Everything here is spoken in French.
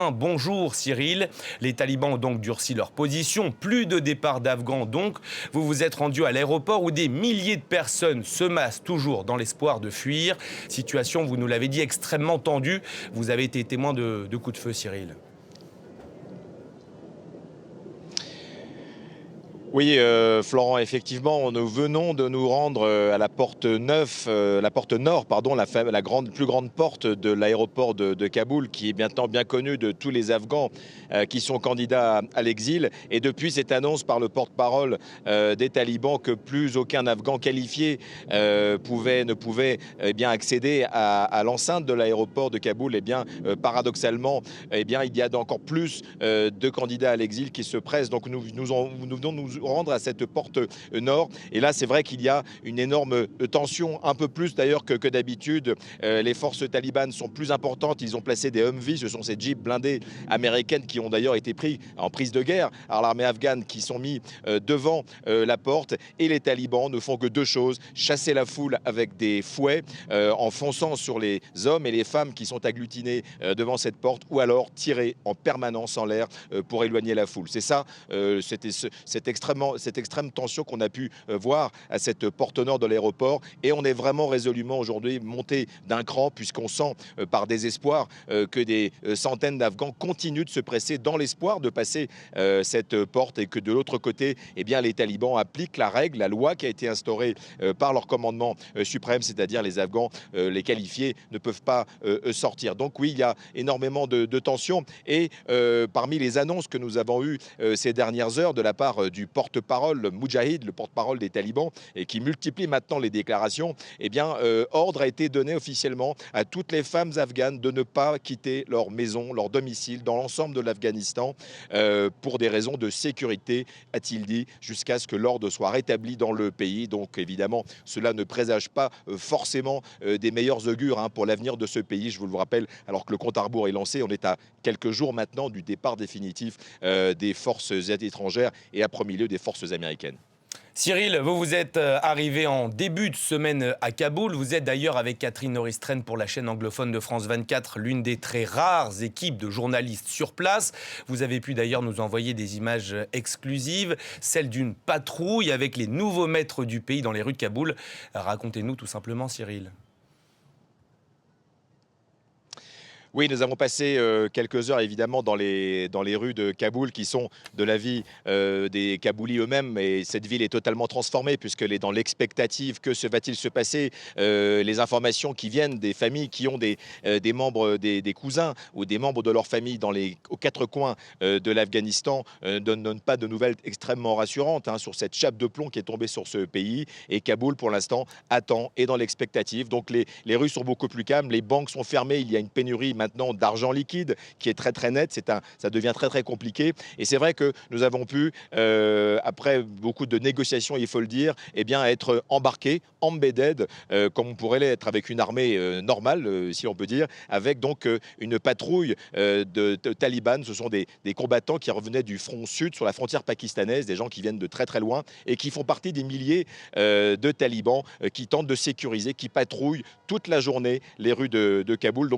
Bonjour Cyril, les talibans ont donc durci leur position, plus de départ d'Afghans donc. Vous vous êtes rendu à l'aéroport où des milliers de personnes se massent toujours dans l'espoir de fuir. Situation, vous nous l'avez dit, extrêmement tendue. Vous avez été témoin de coups de feu, Cyril. Oui, Florent, effectivement, nous venons de nous rendre à la porte 9, la porte nord, pardon, plus grande porte de l'aéroport de Kaboul, qui est maintenant bien connue de tous les Afghans qui sont candidats à l'exil. Et depuis cette annonce par le porte-parole des talibans que plus aucun Afghan qualifié ne pouvait bien accéder à l'enceinte de l'aéroport de Kaboul, paradoxalement, il y a encore plus de candidats à l'exil qui se pressent. Donc nous venons nous rendre à cette porte nord. Et là, c'est vrai qu'il y a une énorme tension, un peu plus d'ailleurs que d'habitude. Les forces talibanes sont plus importantes. Ils ont placé des Humvee, ce sont ces jeeps blindés américaines qui ont d'ailleurs été pris en prise de guerre à l'armée afghane, qui sont mis devant la porte. Et les talibans ne font que deux choses: chasser la foule avec des fouets en fonçant sur les hommes et les femmes qui sont agglutinés devant cette porte, ou alors tirer en permanence en l'air pour éloigner la foule. C'est ça, cette extrême tension qu'on a pu voir à cette porte nord de l'aéroport. Et on est vraiment résolument aujourd'hui monté d'un cran, puisqu'on sent par désespoir que des centaines d'Afghans continuent de se presser dans l'espoir de passer cette porte, et que de l'autre côté, les talibans appliquent la règle, la loi qui a été instaurée par leur commandement suprême, c'est-à-dire les Afghans, les qualifiés, ne peuvent pas sortir. Donc oui, il y a énormément de tensions. Et parmi les annonces que nous avons eues ces dernières heures de la part du porte-parole, le Moudjahid, le porte-parole des talibans, et qui multiplie maintenant les déclarations, ordre a été donné officiellement à toutes les femmes afghanes de ne pas quitter leur maison, leur domicile dans l'ensemble de l'Afghanistan pour des raisons de sécurité, a-t-il dit, jusqu'à ce que l'ordre soit rétabli dans le pays. Donc évidemment, cela ne présage pas forcément des meilleurs augures pour l'avenir de ce pays. Je vous le rappelle, alors que le compte à rebours est lancé, on est à quelques jours maintenant du départ définitif des forces étrangères, et à premier lieu des forces américaines. Cyril, vous êtes arrivé en début de semaine à Kaboul. Vous êtes d'ailleurs avec Catherine Noristren pour la chaîne anglophone de France 24, l'une des très rares équipes de journalistes sur place. Vous avez pu d'ailleurs nous envoyer des images exclusives, celles d'une patrouille avec les nouveaux maîtres du pays dans les rues de Kaboul. Racontez-nous tout simplement, Cyril. Oui, nous avons passé quelques heures évidemment dans les rues de Kaboul, qui sont de la vie des Kaboulis eux-mêmes. Et cette ville est totalement transformée, puisqu'elle est dans l'expectative. Que va-t-il se passer? Les informations qui viennent des familles qui ont des membres, des cousins ou des membres de leur famille aux quatre coins de l'Afghanistan ne donnent pas de nouvelles extrêmement rassurantes sur cette chape de plomb qui est tombée sur ce pays. Et Kaboul, pour l'instant, attend, et dans l'expectative. Donc les rues sont beaucoup plus calmes, les banques sont fermées, il y a une pénurie maintenant d'argent liquide qui est très très nette. Ça devient très très compliqué. Et c'est vrai que nous avons pu, après beaucoup de négociations, il faut le dire, être embarqués, embedded, comme on pourrait l'être avec une armée normale, si on peut dire, avec donc une patrouille de talibans. Ce sont des combattants qui revenaient du front sud sur la frontière pakistanaise, des gens qui viennent de très très loin et qui font partie des milliers de talibans qui tentent de sécuriser, qui patrouillent toute la journée les rues de Kaboul. Donc